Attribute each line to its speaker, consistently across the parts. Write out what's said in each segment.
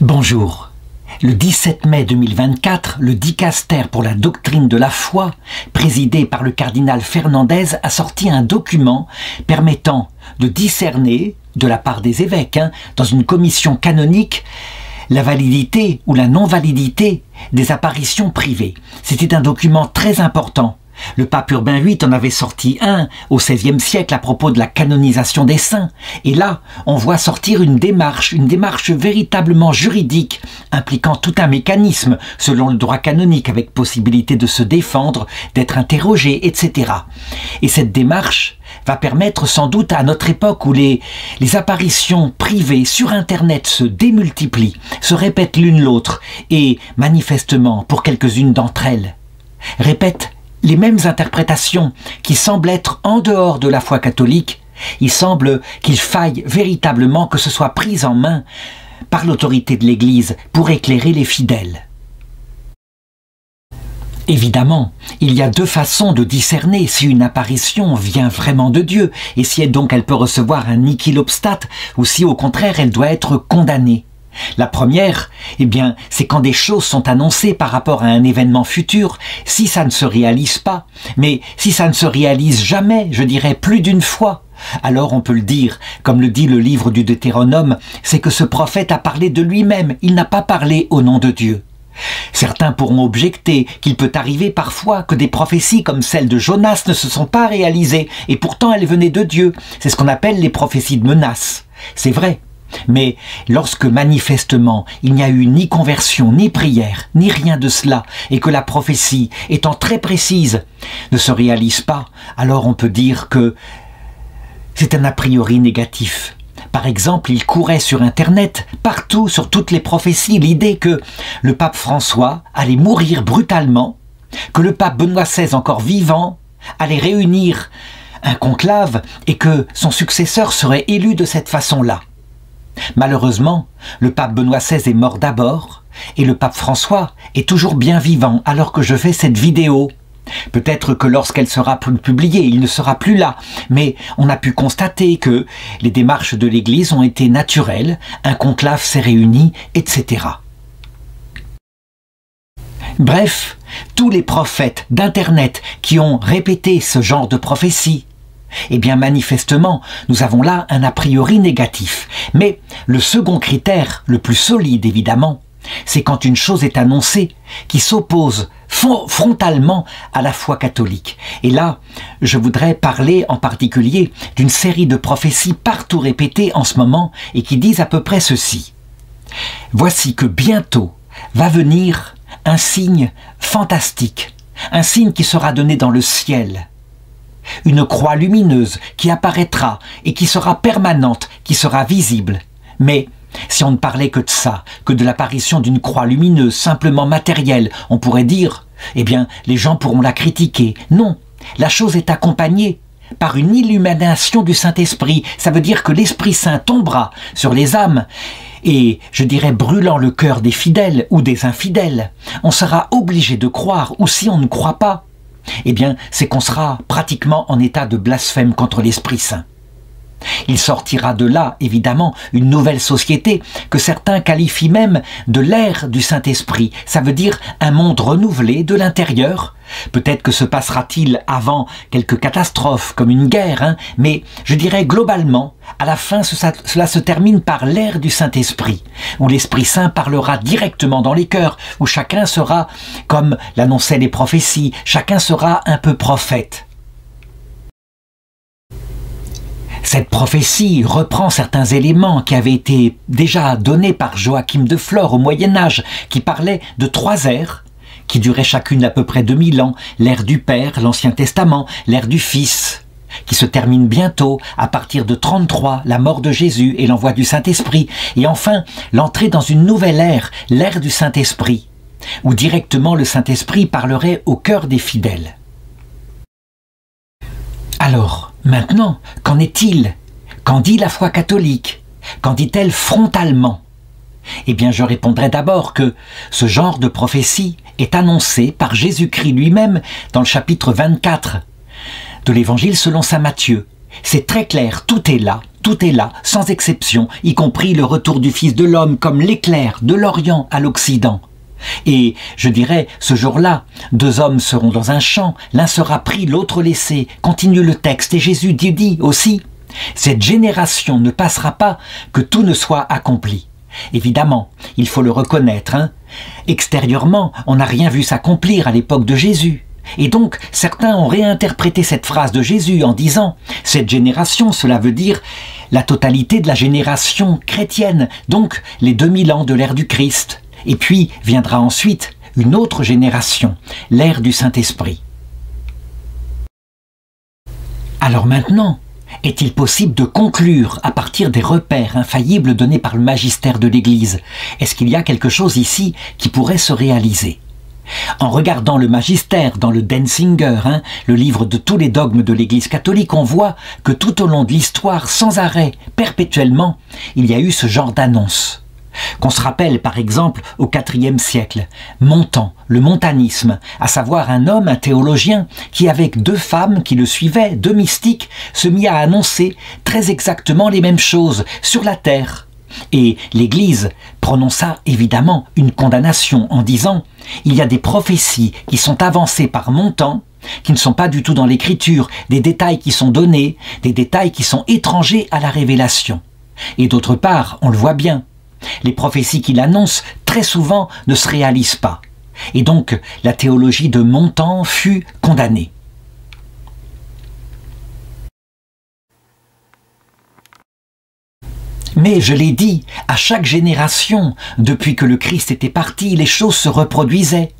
Speaker 1: Bonjour. Le 17 mai 2024, le dicaster pour la doctrine de la foi, présidé par le cardinal Fernandez, a sorti un document permettant de discerner, de la part des évêques, dans une commission canonique, la validité ou la non-validité des apparitions privées. C'était un document très important. Le pape Urbain VIII en avait sorti un au XVIe siècle à propos de la canonisation des saints. Et là, on voit sortir une démarche véritablement juridique, impliquant tout un mécanisme selon le droit canonique, avec possibilité de se défendre, d'être interrogé, etc. Et cette démarche va permettre sans doute à notre époque où les apparitions privées sur Internet se démultiplient, se répètent l'une l'autre, et manifestement, pour quelques-unes d'entre elles, répètent les mêmes interprétations qui semblent être en dehors de la foi catholique. Il semble qu'il faille véritablement que ce soit pris en main par l'autorité de l'Église pour éclairer les fidèles. Évidemment, il y a deux façons de discerner si une apparition vient vraiment de Dieu et si donc elle peut recevoir un nihil obstat ou si au contraire elle doit être condamnée. La première, c'est quand des choses sont annoncées par rapport à un événement futur, si ça ne se réalise pas, mais si ça ne se réalise jamais, je dirais plus d'une fois, alors on peut le dire, comme le dit le livre du Deutéronome, c'est que ce prophète a parlé de lui-même, il n'a pas parlé au nom de Dieu. Certains pourront objecter qu'il peut arriver parfois que des prophéties comme celle de Jonas ne se sont pas réalisées, et pourtant elles venaient de Dieu. C'est ce qu'on appelle les prophéties de menace. C'est vrai. Mais lorsque manifestement il n'y a eu ni conversion, ni prière, ni rien de cela, et que la prophétie, étant très précise, ne se réalise pas, alors on peut dire que c'est un a priori négatif. Par exemple, il courait sur Internet, partout, sur toutes les prophéties, l'idée que le pape François allait mourir brutalement, que le pape Benoît XVI, encore vivant, allait réunir un conclave et que son successeur serait élu de cette façon-là. Malheureusement, le pape Benoît XVI est mort d'abord et le pape François est toujours bien vivant alors que je fais cette vidéo. Peut-être que lorsqu'elle sera publiée, il ne sera plus là, mais on a pu constater que les démarches de l'Église ont été naturelles, un conclave s'est réuni, etc. Bref, tous les prophètes d'Internet qui ont répété ce genre de prophétie, manifestement, nous avons là un a priori négatif. Mais le second critère, le plus solide évidemment, c'est quand une chose est annoncée qui s'oppose frontalement à la foi catholique. Et là, je voudrais parler en particulier d'une série de prophéties partout répétées en ce moment et qui disent à peu près ceci. Voici que bientôt va venir un signe fantastique, un signe qui sera donné dans le ciel. Une croix lumineuse qui apparaîtra et qui sera permanente, qui sera visible. Mais si on ne parlait que de ça, que de l'apparition d'une croix lumineuse simplement matérielle, on pourrait dire, les gens pourront la critiquer. Non, la chose est accompagnée par une illumination du Saint-Esprit. Ça veut dire que l'Esprit Saint tombera sur les âmes et, je dirais, brûlant le cœur des fidèles ou des infidèles. On sera obligé de croire, ou si on ne croit pas, c'est qu'on sera pratiquement en état de blasphème contre l'Esprit Saint. Il sortira de là, évidemment, une nouvelle société que certains qualifient même de l'ère du Saint-Esprit. Ça veut dire un monde renouvelé de l'intérieur. Peut-être que se passera-t-il avant quelques catastrophes comme une guerre, mais je dirais globalement, à la fin, cela se termine par l'ère du Saint-Esprit, où l'Esprit Saint parlera directement dans les cœurs, où chacun sera, comme l'annonçaient les prophéties, chacun sera un peu prophète. Cette prophétie reprend certains éléments qui avaient été déjà donnés par Joachim de Flore au Moyen-Âge, qui parlait de 3 ères, qui duraient chacune à peu près 2000 ans, l'ère du Père, l'Ancien Testament, l'ère du Fils, qui se termine bientôt à partir de 33, la mort de Jésus et l'envoi du Saint-Esprit, et enfin l'entrée dans une nouvelle ère, l'ère du Saint-Esprit, où directement le Saint-Esprit parlerait au cœur des fidèles. Alors, maintenant, qu'en est-il? Qu'en dit la foi catholique? Qu'en dit-elle frontalement? Je répondrai d'abord que ce genre de prophétie est annoncé par Jésus-Christ lui-même dans le chapitre 24 de l'Évangile selon saint Matthieu. c'est très clair, tout est là, sans exception, y compris le retour du Fils de l'homme comme l'éclair de l'Orient à l'Occident. Et je dirais, ce jour-là, 2 hommes seront dans un champ, l'un sera pris, l'autre laissé. Continue le texte, et Jésus dit aussi, cette génération ne passera pas que tout ne soit accompli. Évidemment, il faut le reconnaître, hein. Extérieurement, on n'a rien vu s'accomplir à l'époque de Jésus. Et donc, certains ont réinterprété cette phrase de Jésus en disant « Cette génération », cela veut dire la totalité de la génération chrétienne, donc les 2000 ans de l'ère du Christ. Et puis viendra ensuite une autre génération, l'ère du Saint-Esprit. Alors maintenant, est-il possible de conclure à partir des repères infaillibles donnés par le magistère de l'Église? Est-ce qu'il y a quelque chose ici qui pourrait se réaliser? En regardant le magistère dans le Denzinger, le livre de tous les dogmes de l'Église catholique, on voit que tout au long de l'histoire, sans arrêt, perpétuellement, il y a eu ce genre d'annonce. Qu'on se rappelle par exemple au IVe siècle, Montan, le montanisme, à savoir un homme, un théologien, qui avec 2 femmes qui le suivaient, 2 mystiques, se mit à annoncer très exactement les mêmes choses sur la terre. Et l'Église prononça évidemment une condamnation en disant « Il y a des prophéties qui sont avancées par Montan, qui ne sont pas du tout dans l'Écriture, des détails qui sont donnés, des détails qui sont étrangers à la révélation. » Et d'autre part, on le voit bien, les prophéties qu'il annonce, très souvent, ne se réalisent pas. Et donc, la théologie de Montan fut condamnée. Mais, je l'ai dit, à chaque génération, depuis que le Christ était parti, les choses se reproduisaient.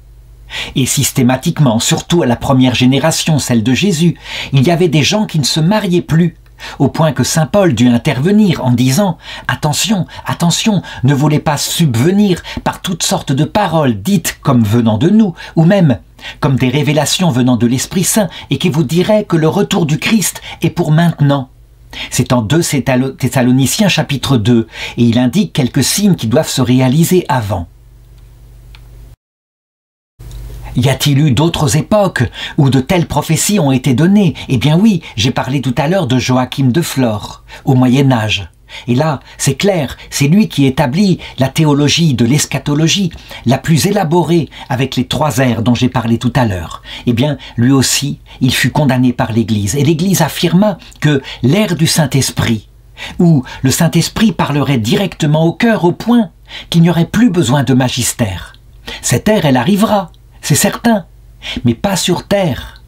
Speaker 1: Et systématiquement, surtout à la première génération, celle de Jésus, il y avait des gens qui ne se mariaient plus, au point que saint Paul dut intervenir en disant « Attention, attention, ne voulez pas subvenir par toutes sortes de paroles dites comme venant de nous, ou même comme des révélations venant de l'Esprit Saint, et qui vous diraient que le retour du Christ est pour maintenant. » C'est en 2 Thessaloniciens chapitre 2, et il indique quelques signes qui doivent se réaliser avant. Y a-t-il eu d'autres époques où de telles prophéties ont été données? Eh bien oui, j'ai parlé tout à l'heure de Joachim de Flore, au Moyen-Âge. Et là, c'est clair, c'est lui qui établit la théologie de l'eschatologie, la plus élaborée avec les 3 ères dont j'ai parlé tout à l'heure. Eh bien, lui aussi, il fut condamné par l'Église. Et l'Église affirma que l'ère du Saint-Esprit, où le Saint-Esprit parlerait directement au cœur au point qu'il n'y aurait plus besoin de magistère. Cette ère, elle arrivera. C'est certain, mais pas sur terre.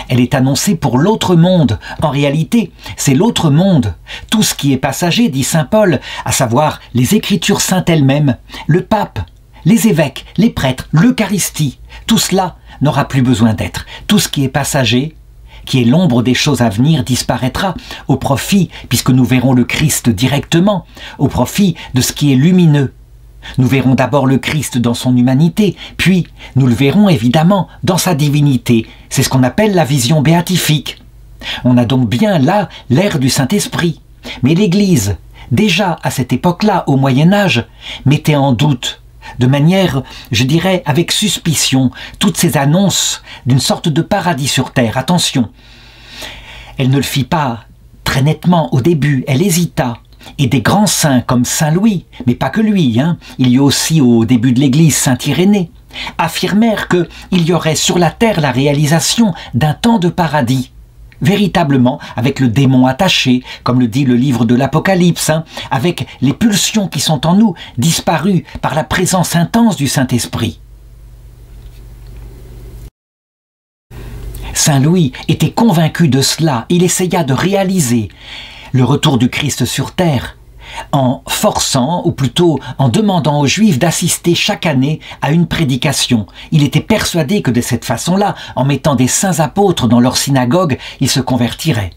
Speaker 1: Elle est annoncée pour l'autre monde. En réalité, c'est l'autre monde. Tout ce qui est passager, dit saint Paul, à savoir les Écritures saintes elles-mêmes, le pape, les évêques, les prêtres, l'Eucharistie, tout cela n'aura plus besoin d'être. Tout ce qui est passager, qui est l'ombre des choses à venir, disparaîtra au profit, puisque nous verrons le Christ directement, au profit de ce qui est lumineux. Nous verrons d'abord le Christ dans son humanité, puis nous le verrons évidemment dans sa divinité. C'est ce qu'on appelle la vision béatifique. On a donc bien là l'ère du Saint-Esprit. Mais l'Église, déjà à cette époque-là, au Moyen-Âge, mettait en doute, de manière, je dirais, avec suspicion, toutes ces annonces d'une sorte de paradis sur terre. Attention, elle ne le fit pas très nettement au début, elle hésita. Et des grands saints comme saint Louis, mais pas que lui, il y a aussi au début de l'Église saint Irénée, affirmèrent qu'il y aurait sur la terre la réalisation d'un temps de paradis, véritablement avec le démon attaché, comme le dit le livre de l'Apocalypse, avec les pulsions qui sont en nous, disparues par la présence intense du Saint-Esprit. Saint Louis était convaincu de cela, il essaya de réaliser le retour du Christ sur terre, en forçant, ou plutôt en demandant aux Juifs d'assister chaque année à une prédication. Il était persuadé que de cette façon-là, en mettant des saints apôtres dans leur synagogue, ils se convertiraient.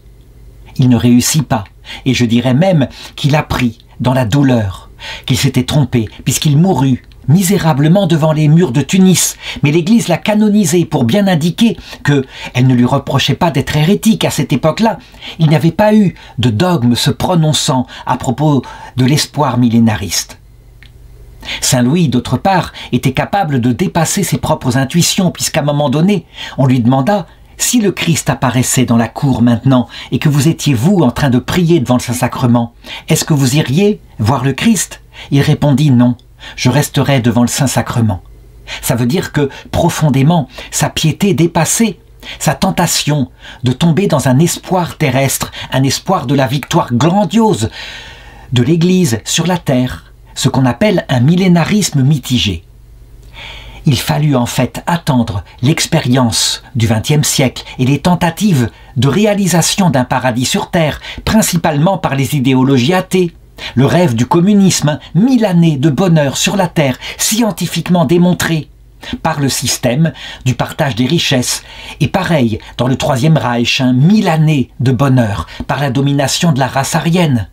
Speaker 1: Il ne réussit pas, et je dirais même qu'il apprit dans la douleur, qu'il s'était trompé, puisqu'il mourut misérablement devant les murs de Tunis, mais l'Église l'a canonisé pour bien indiquer qu'elle ne lui reprochait pas d'être hérétique à cette époque-là. Il n'y avait pas eu de dogme se prononçant à propos de l'espoir millénariste. Saint Louis, d'autre part, était capable de dépasser ses propres intuitions, puisqu'à un moment donné, on lui demanda si le Christ apparaissait dans la cour maintenant et que vous étiez vous en train de prier devant le Saint-Sacrement, est-ce que vous iriez voir le Christ? Il répondit non, je resterai devant le Saint-Sacrement. Ça veut dire que profondément, sa piété dépassait sa tentation de tomber dans un espoir terrestre, un espoir de la victoire grandiose de l'Église sur la terre, ce qu'on appelle un millénarisme mitigé. Il fallut en fait attendre l'expérience du XXe siècle et les tentatives de réalisation d'un paradis sur terre, principalement par les idéologies athées. Le rêve du communisme, 1000 années de bonheur sur la terre, scientifiquement démontré par le système du partage des richesses. Et pareil, dans le Troisième Reich, 1000 années de bonheur par la domination de la race aryenne.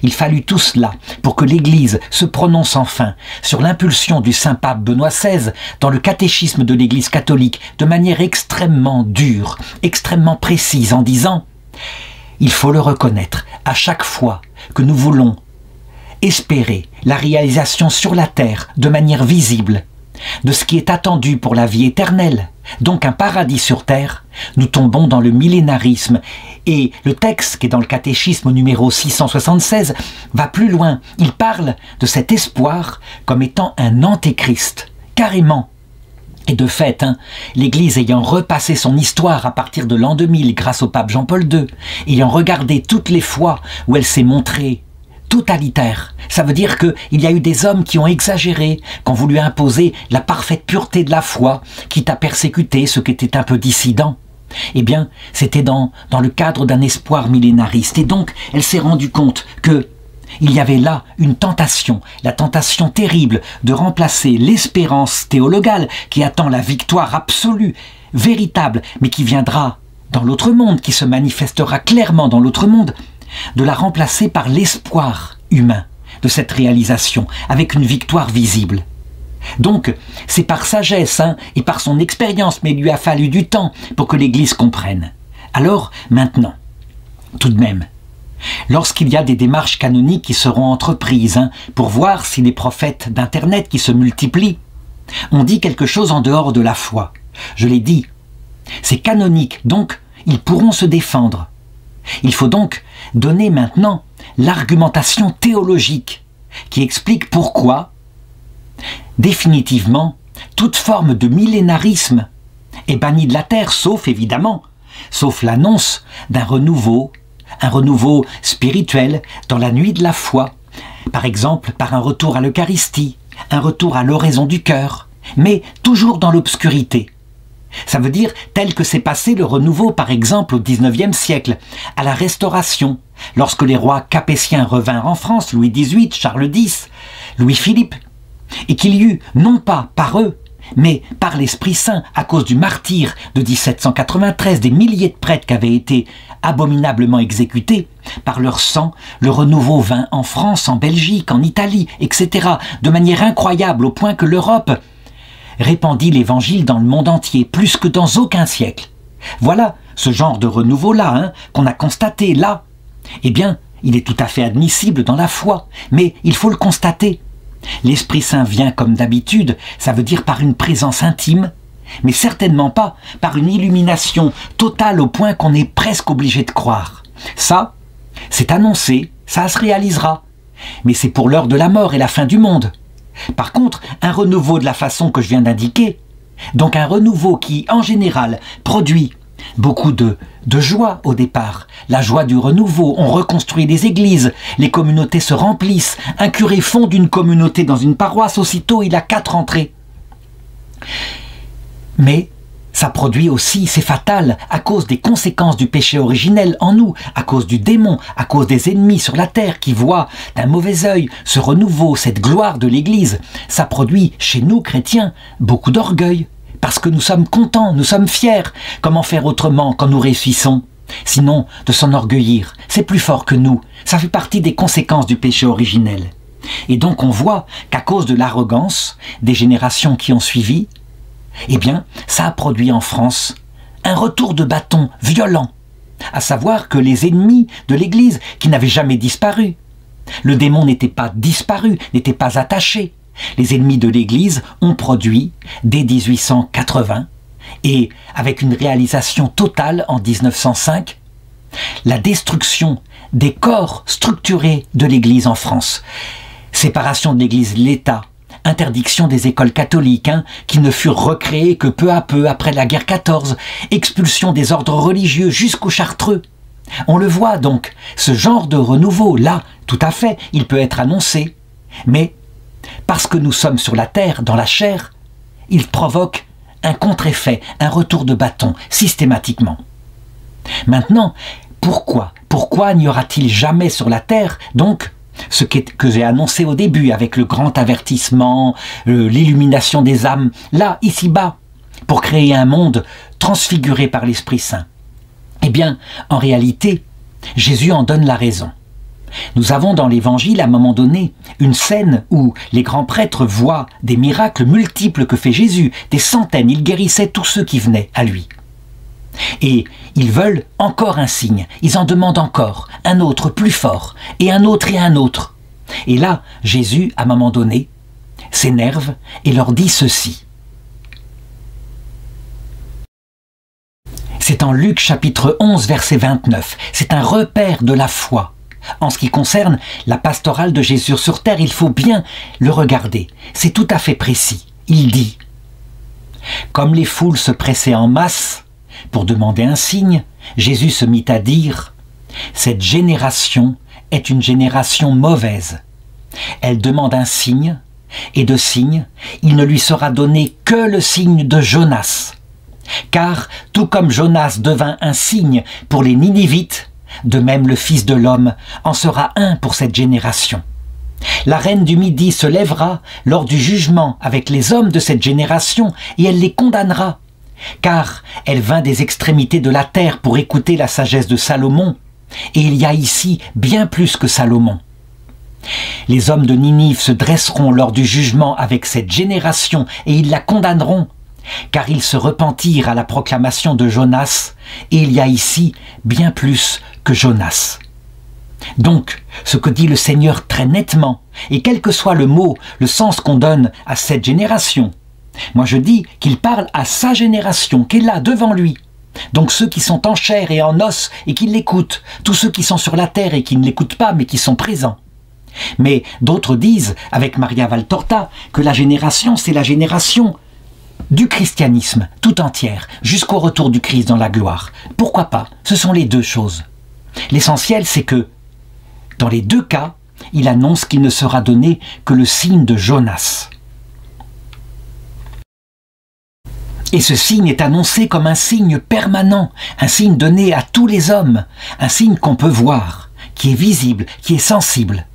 Speaker 1: Il fallut tout cela pour que l'Église se prononce enfin sur l'impulsion du Saint-Pape Benoît XVI dans le catéchisme de l'Église catholique de manière extrêmement dure, extrêmement précise en disant « Il faut le reconnaître, à chaque fois que nous voulons espérer la réalisation sur la terre de manière visible de ce qui est attendu pour la vie éternelle, donc un paradis sur terre, nous tombons dans le millénarisme. » Et le texte qui est dans le catéchisme numéro 676 va plus loin. Il parle de cet espoir comme étant un antéchrist, carrément. Et de fait, l'Église ayant repassé son histoire à partir de l'an 2000 grâce au pape Jean-Paul II, ayant regardé toutes les fois où elle s'est montrée totalitaire, ça veut dire qu'il y a eu des hommes qui ont exagéré, qui ont voulu imposer la parfaite pureté de la foi, quitte à persécuter ceux qui étaient un peu dissidents. Eh bien, c'était dans le cadre d'un espoir millénariste. Et donc, elle s'est rendue compte que il y avait là une tentation, la tentation terrible de remplacer l'espérance théologale qui attend la victoire absolue, véritable, mais qui viendra dans l'autre monde, qui se manifestera clairement dans l'autre monde, de la remplacer par l'espoir humain de cette réalisation, avec une victoire visible. Donc, c'est par sagesse et par son expérience, mais il lui a fallu du temps pour que l'Église comprenne. Alors, maintenant, tout de même, lorsqu'il y a des démarches canoniques qui seront entreprises pour voir si les prophètes d'Internet qui se multiplient ont dit quelque chose en dehors de la foi, je l'ai dit, c'est canonique, donc ils pourront se défendre. Il faut donc donner maintenant l'argumentation théologique qui explique pourquoi définitivement, toute forme de millénarisme est bannie de la terre, sauf évidemment, sauf l'annonce d'un renouveau, un renouveau spirituel dans la nuit de la foi, par exemple par un retour à l'Eucharistie, un retour à l'oraison du cœur, mais toujours dans l'obscurité. Ça veut dire tel que s'est passé le renouveau par exemple au XIXe siècle, à la Restauration, lorsque les rois capétiens revinrent en France, Louis XVIII, Charles X, Louis-Philippe, et qu'il y eut, non pas par eux, mais par l'Esprit Saint, à cause du martyre de 1793, des milliers de prêtres qui avaient été abominablement exécutés, par leur sang, le renouveau vint en France, en Belgique, en Italie, etc., de manière incroyable, au point que l'Europe répandit l'Évangile dans le monde entier, plus que dans aucun siècle. Voilà ce genre de renouveau-là, qu'on a constaté là. Eh bien, il est tout à fait admissible dans la foi, mais il faut le constater. L'Esprit Saint vient comme d'habitude, ça veut dire par une présence intime, mais certainement pas par une illumination totale au point qu'on est presque obligé de croire. Ça, c'est annoncé, ça se réalisera, mais c'est pour l'heure de la mort et la fin du monde. Par contre, un renouveau de la façon que je viens d'indiquer, donc un renouveau qui, en général, produit beaucoup de joie au départ, la joie du renouveau, on reconstruit des églises, les communautés se remplissent, un curé fonde une communauté dans une paroisse, aussitôt il a 4 entrées. Mais ça produit aussi, c'est fatal, à cause des conséquences du péché originel en nous, à cause du démon, à cause des ennemis sur la terre qui voient d'un mauvais œil ce renouveau, cette gloire de l'Église. Ça produit chez nous, chrétiens, beaucoup d'orgueil. Parce que nous sommes contents, nous sommes fiers. Comment faire autrement quand nous réussissons? Sinon, de s'enorgueillir. C'est plus fort que nous. Ça fait partie des conséquences du péché originel. Et donc on voit qu'à cause de l'arrogance des générations qui ont suivi, eh bien, ça a produit en France un retour de bâton violent. À savoir que les ennemis de l'Église, qui n'avaient jamais disparu, le démon n'était pas disparu, n'était pas attaché. Les ennemis de l'Église ont produit, dès 1880, et avec une réalisation totale en 1905, la destruction des corps structurés de l'Église en France. Séparation de l'Église et de l'État, interdiction des écoles catholiques, qui ne furent recréées que peu à peu après la guerre 14, expulsion des ordres religieux jusqu'aux chartreux. On le voit donc, ce genre de renouveau, là, tout à fait, il peut être annoncé. Mais, parce que nous sommes sur la terre, dans la chair, il provoque un contre-effet, un retour de bâton, systématiquement. Maintenant, pourquoi n'y aura-t-il jamais sur la terre, donc, ce que j'ai annoncé au début, avec le grand avertissement, l'illumination des âmes, là, ici-bas, pour créer un monde transfiguré par l'Esprit Saint? Eh bien, en réalité, Jésus en donne la raison. Nous avons dans l'Évangile, à un moment donné, une scène où les grands prêtres voient des miracles multiples que fait Jésus, des centaines, il guérissait tous ceux qui venaient à lui. Et ils veulent encore un signe, ils en demandent encore, un autre plus fort, et un autre et un autre. Et là, Jésus, à un moment donné, s'énerve et leur dit ceci. C'est en Luc chapitre 11, verset 29. C'est un repère de la foi. En ce qui concerne la pastorale de Jésus sur terre, il faut bien le regarder. C'est tout à fait précis. Il dit « Comme les foules se pressaient en masse pour demander un signe, Jésus se mit à dire « Cette génération est une génération mauvaise. Elle demande un signe, et de signe, il ne lui sera donné que le signe de Jonas. Car, tout comme Jonas devint un signe pour les Ninivites, de même le Fils de l'homme en sera un pour cette génération. La reine du Midi se lèvera lors du jugement avec les hommes de cette génération et elle les condamnera, car elle vint des extrémités de la terre pour écouter la sagesse de Salomon, et il y a ici bien plus que Salomon. Les hommes de Ninive se dresseront lors du jugement avec cette génération et ils la condamneront, car ils se repentirent à la proclamation de Jonas, et il y a ici bien plus que Jonas. Donc, ce que dit le Seigneur très nettement, et quel que soit le mot, le sens qu'on donne à cette génération, moi je dis qu'il parle à sa génération, qui est là devant lui. Donc ceux qui sont en chair et en os et qui l'écoutent, tous ceux qui sont sur la terre et qui ne l'écoutent pas mais qui sont présents. Mais d'autres disent, avec Maria Valtorta, que la génération, c'est la génération du christianisme tout entière, jusqu'au retour du Christ dans la gloire. Pourquoi pas? Ce sont les deux choses. L'essentiel, c'est que, dans les deux cas, il annonce qu'il ne sera donné que le signe de Jonas. Et ce signe est annoncé comme un signe permanent, un signe donné à tous les hommes, un signe qu'on peut voir, qui est visible, qui est sensible.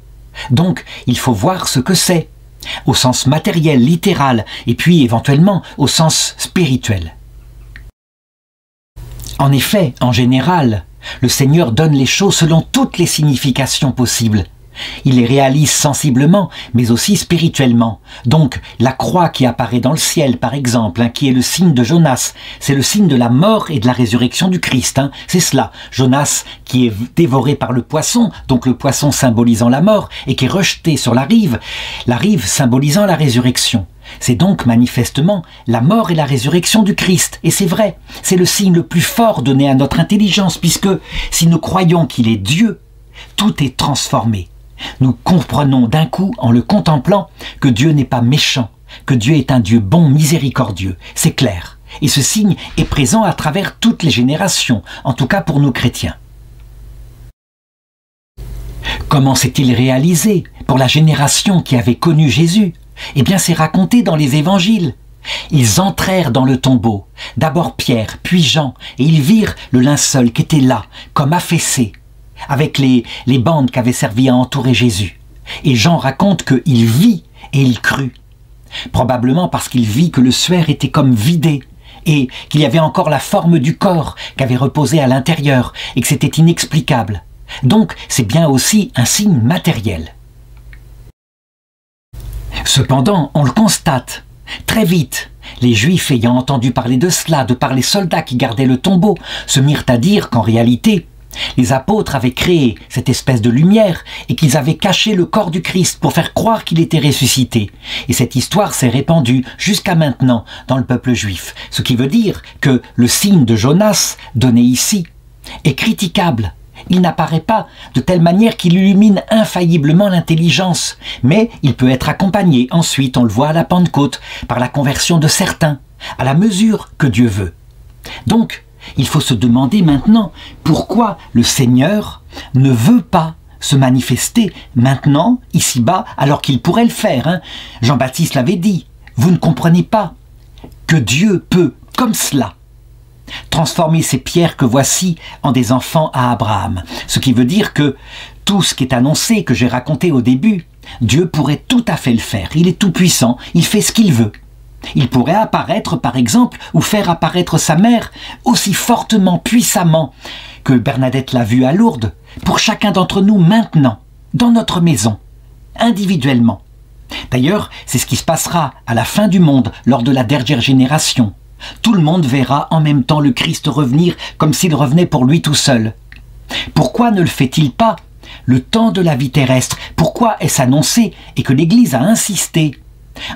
Speaker 1: Donc, il faut voir ce que c'est, au sens matériel, littéral, et puis éventuellement au sens spirituel. En effet, en général, le Seigneur donne les choses selon toutes les significations possibles. Il les réalise sensiblement, mais aussi spirituellement. Donc, la croix qui apparaît dans le ciel, par exemple, qui est le signe de Jonas, c'est le signe de la mort et de la résurrection du Christ. C'est cela. Jonas qui est dévoré par le poisson, donc le poisson symbolisant la mort, et qui est rejeté sur la rive symbolisant la résurrection. C'est donc manifestement la mort et la résurrection du Christ. Et c'est vrai, c'est le signe le plus fort donné à notre intelligence, puisque si nous croyons qu'il est Dieu, tout est transformé. Nous comprenons d'un coup, en le contemplant, que Dieu n'est pas méchant, que Dieu est un Dieu bon, miséricordieux. C'est clair. Et ce signe est présent à travers toutes les générations, en tout cas pour nous chrétiens. Comment s'est-il réalisé pour la génération qui avait connu Jésus? Eh bien, c'est raconté dans les évangiles. Ils entrèrent dans le tombeau, d'abord Pierre, puis Jean, et ils virent le linceul qui était là, comme affaissé, avec les bandes qui avaient servi à entourer Jésus. Et Jean raconte qu'il vit et il crut. Probablement parce qu'il vit que le suaire était comme vidé et qu'il y avait encore la forme du corps qui avait reposé à l'intérieur et que c'était inexplicable. Donc c'est bien aussi un signe matériel. Cependant, on le constate, très vite, les Juifs ayant entendu parler de cela, de par les soldats qui gardaient le tombeau, se mirent à dire qu'en réalité, Les apôtres avaient créé cette espèce de lumière et qu'ils avaient caché le corps du Christ pour faire croire qu'il était ressuscité. Et cette histoire s'est répandue jusqu'à maintenant dans le peuple juif. Ce qui veut dire que le signe de Jonas, donné ici, est critiquable. Il n'apparaît pas de telle manière qu'il illumine infailliblement l'intelligence, mais il peut être accompagné, ensuite on le voit à la Pentecôte, par la conversion de certains, à la mesure que Dieu veut. Donc, il faut se demander maintenant pourquoi le Seigneur ne veut pas se manifester maintenant, ici-bas, alors qu'il pourrait le faire. Jean-Baptiste l'avait dit, vous ne comprenez pas que Dieu peut, comme cela, transformer ces pierres que voici en des enfants à Abraham. Ce qui veut dire que tout ce qui est annoncé, que j'ai raconté au début, Dieu pourrait tout à fait le faire. Il est tout puissant, il fait ce qu'il veut. Il pourrait apparaître, par exemple, ou faire apparaître sa mère aussi fortement, puissamment que Bernadette l'a vu à Lourdes, pour chacun d'entre nous maintenant, dans notre maison, individuellement. D'ailleurs, c'est ce qui se passera à la fin du monde, lors de la dernière génération. Tout le monde verra en même temps le Christ revenir comme s'il revenait pour lui tout seul. Pourquoi ne le fait-il pas le temps de la vie terrestre? Pourquoi est-ce annoncé et que l'Église a insisté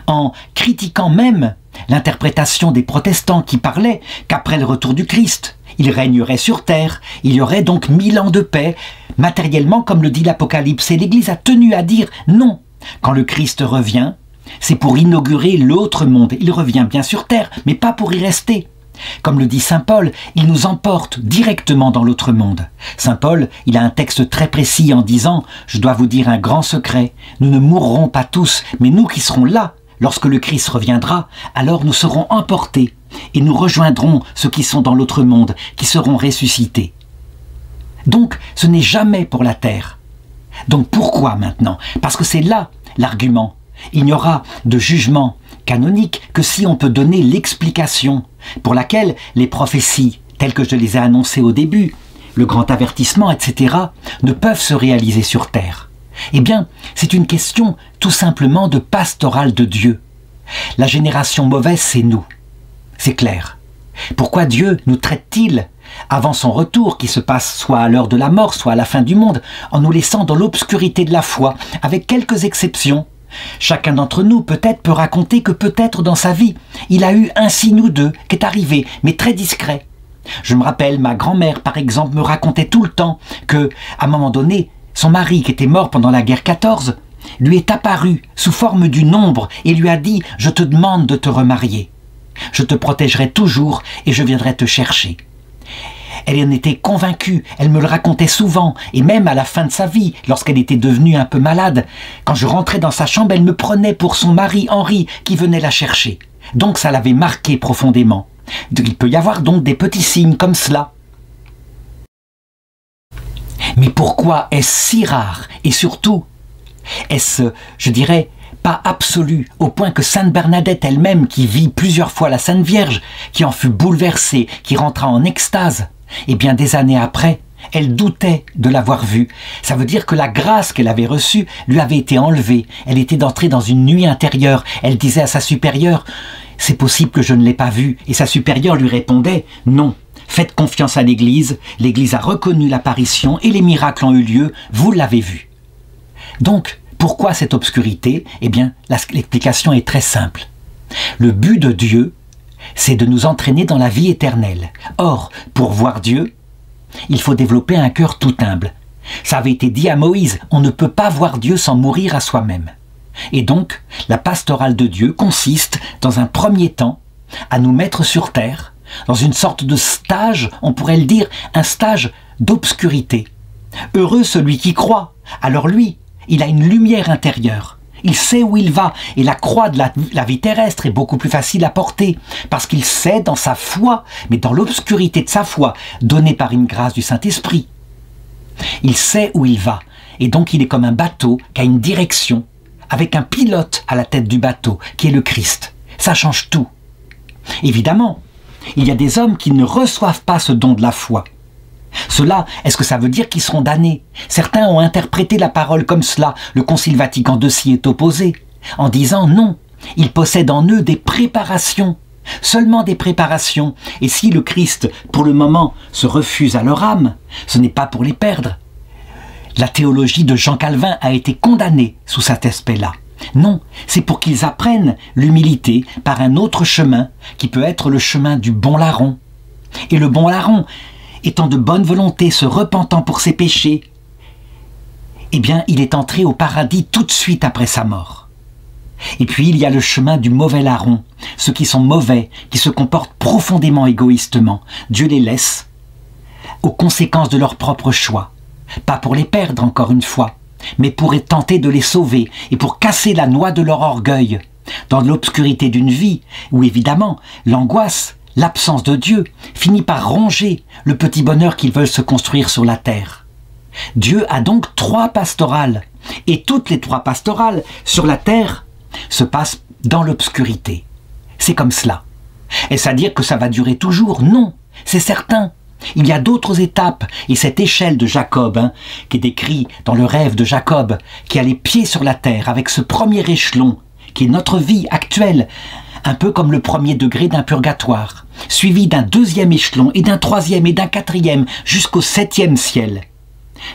Speaker 1: en critiquant même l'interprétation des protestants qui parlaient qu'après le retour du Christ, il régnerait sur terre, il y aurait donc 1000 ans de paix, matériellement comme le dit l'Apocalypse, et l'Église a tenu à dire non. Quand le Christ revient, c'est pour inaugurer l'autre monde. Il revient bien sur terre, mais pas pour y rester. Comme le dit saint Paul, il nous emporte directement dans l'autre monde. Saint Paul, il a un texte très précis en disant « Je dois vous dire un grand secret, nous ne mourrons pas tous, mais nous qui serons là, lorsque le Christ reviendra, alors nous serons emportés et nous rejoindrons ceux qui sont dans l'autre monde, qui seront ressuscités. » Donc, ce n'est jamais pour la terre. Donc pourquoi maintenant? Parce que c'est là l'argument. Il n'y aura de jugement canonique que si on peut donner l'explication pour laquelle les prophéties, telles que je les ai annoncées au début, le grand avertissement, etc., ne peuvent se réaliser sur terre. Eh bien, c'est une question tout simplement de pastorale de Dieu. La génération mauvaise, c'est nous. C'est clair. Pourquoi Dieu nous traite-t-il avant son retour, qui se passe soit à l'heure de la mort, soit à la fin du monde, en nous laissant dans l'obscurité de la foi, avec quelques exceptions? Chacun d'entre nous peut-être peut raconter que peut-être dans sa vie, il a eu un signe ou deux qui est arrivé, mais très discret. Je me rappelle, ma grand-mère, par exemple, me racontait tout le temps que, à un moment donné, son mari, qui était mort pendant la guerre 14, lui est apparu sous forme d'une ombre et lui a dit « Je te demande de te remarier. Je te protégerai toujours et je viendrai te chercher. » Elle en était convaincue, elle me le racontait souvent, et même à la fin de sa vie, lorsqu'elle était devenue un peu malade, quand je rentrais dans sa chambre, elle me prenait pour son mari Henri qui venait la chercher. Donc ça l'avait marqué profondément. Il peut y avoir donc des petits signes comme cela. Mais pourquoi est-ce si rare? Et surtout, est-ce, je dirais, pas absolu, au point que Sainte Bernadette elle-même, qui vit plusieurs fois la Sainte Vierge, qui en fut bouleversée, qui rentra en extase, et bien des années après, elle doutait de l'avoir vue. Ça veut dire que la grâce qu'elle avait reçue lui avait été enlevée. Elle était entrée dans une nuit intérieure. Elle disait à sa supérieure « C'est possible que je ne l'ai pas vue ». Et sa supérieure lui répondait « Non, faites confiance à l'Église. L'Église a reconnu l'apparition et les miracles ont eu lieu. Vous l'avez vue. » Donc, pourquoi cette obscurité? Eh bien, l'explication est très simple. Le but de Dieu, c'est de nous entraîner dans la vie éternelle. Or, pour voir Dieu, il faut développer un cœur tout humble. Ça avait été dit à Moïse, on ne peut pas voir Dieu sans mourir à soi-même. Et donc, la pastorale de Dieu consiste, dans un premier temps, à nous mettre sur terre, dans une sorte de stage, on pourrait le dire, un stage d'obscurité. Heureux celui qui croit, alors lui, il a une lumière intérieure. Il sait où il va, et la croix de la vie terrestre est beaucoup plus facile à porter, parce qu'il sait dans sa foi, mais dans l'obscurité de sa foi, donnée par une grâce du Saint-Esprit. Il sait où il va, et donc il est comme un bateau qui a une direction, avec un pilote à la tête du bateau, qui est le Christ. Ça change tout. Évidemment, il y a des hommes qui ne reçoivent pas ce don de la foi. Cela, est-ce que ça veut dire qu'ils seront damnés? Certains ont interprété la parole comme cela. Le Concile Vatican II s'y est opposé, en disant non, ils possèdent en eux des préparations seulement des préparations, et si le Christ, pour le moment, se refuse à leur âme, ce n'est pas pour les perdre. La théologie de Jean Calvin a été condamnée sous cet aspect-là. Non, c'est pour qu'ils apprennent l'humilité par un autre chemin, qui peut être le chemin du bon larron. Et le bon larron, étant de bonne volonté, se repentant pour ses péchés, eh bien, il est entré au paradis tout de suite après sa mort. Et puis, il y a le chemin du mauvais larron, ceux qui sont mauvais, qui se comportent profondément égoïstement. Dieu les laisse aux conséquences de leur propre choix. Pas pour les perdre, encore une fois, mais pour tenter de les sauver et pour casser la noix de leur orgueil, dans l'obscurité d'une vie où, évidemment, l'angoisse, l'absence de Dieu, finit par ronger le petit bonheur qu'ils veulent se construire sur la terre. Dieu a donc 3 pastorales, et toutes les 3 pastorales sur la terre se passent dans l'obscurité. C'est comme cela. Est-ce à dire que ça va durer toujours? Non, c'est certain. Il y a d'autres étapes, et cette échelle de Jacob, qui est décrit dans le rêve de Jacob, qui a les pieds sur la terre, avec ce premier échelon, qui est notre vie actuelle, un peu comme le premier degré d'un purgatoire, suivi d'un 2e échelon, et d'un 3e, et d'un 4e, jusqu'au 7e ciel.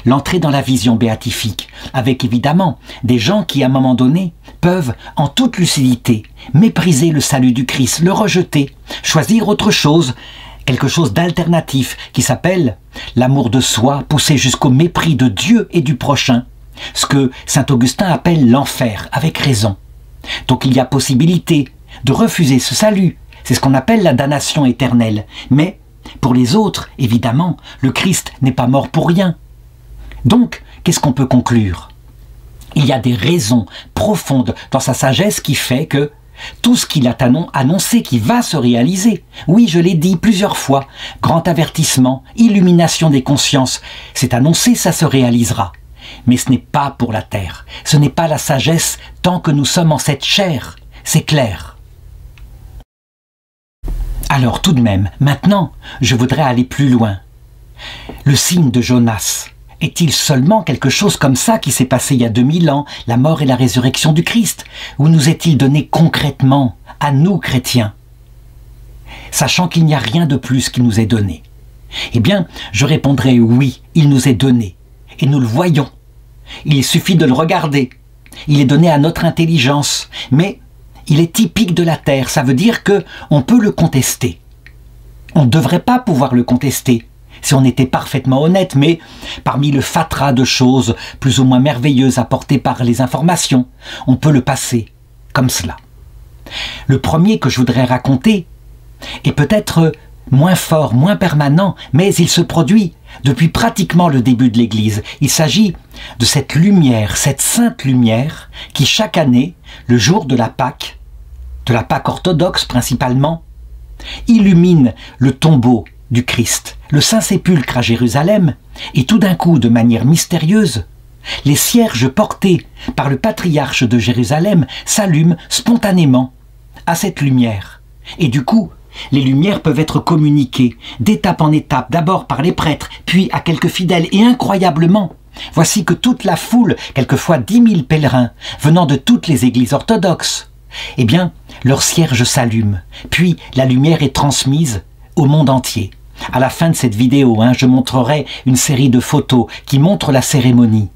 Speaker 1: L'entrée dans la vision béatifique, avec évidemment des gens qui, à un moment donné, peuvent, en toute lucidité, mépriser le salut du Christ, le rejeter, choisir autre chose, quelque chose d'alternatif qui s'appelle l'amour de soi poussé jusqu'au mépris de Dieu et du prochain, ce que saint Augustin appelle l'enfer, avec raison. Donc il y a possibilité de refuser ce salut, c'est ce qu'on appelle la damnation éternelle. Mais pour les autres, évidemment, le Christ n'est pas mort pour rien. Donc, qu'est-ce qu'on peut conclure? Il y a des raisons profondes dans sa sagesse qui fait que tout ce qu'il a annoncé qui va se réaliser, oui, je l'ai dit plusieurs fois, grand avertissement, illumination des consciences, c'est annoncé, ça se réalisera. Mais ce n'est pas pour la terre, ce n'est pas la sagesse tant que nous sommes en cette chair, c'est clair. Alors tout de même, maintenant, je voudrais aller plus loin. Le signe de Jonas, est-il seulement quelque chose comme ça qui s'est passé il y a 2000 ans, la mort et la résurrection du Christ? Ou nous est-il donné concrètement, à nous chrétiens? Sachant qu'il n'y a rien de plus qui nous est donné. Eh bien, je répondrai oui, il nous est donné. Et nous le voyons. Il suffit de le regarder. Il est donné à notre intelligence. Mais il est typique de la terre. Ça veut dire qu'on peut le contester. On ne devrait pas pouvoir le contester si on était parfaitement honnête, mais parmi le fatras de choses plus ou moins merveilleuses apportées par les informations, on peut le passer comme cela. Le premier que je voudrais raconter est peut-être moins fort, moins permanent, mais il se produit depuis pratiquement le début de l'Église. Il s'agit de cette lumière, cette sainte lumière qui chaque année, le jour de la Pâque orthodoxe principalement, illumine le tombeau du Christ, le Saint-Sépulcre à Jérusalem, et tout d'un coup, de manière mystérieuse, les cierges portés par le patriarche de Jérusalem s'allument spontanément à cette lumière. Et du coup, les lumières peuvent être communiquées d'étape en étape, d'abord par les prêtres, puis à quelques fidèles, et incroyablement, voici que toute la foule, quelquefois 10 000 pèlerins, venant de toutes les églises orthodoxes, eh bien, leurs cierges s'allument, puis la lumière est transmise au monde entier. À la fin de cette vidéo, je montrerai une série de photos qui montrent la cérémonie.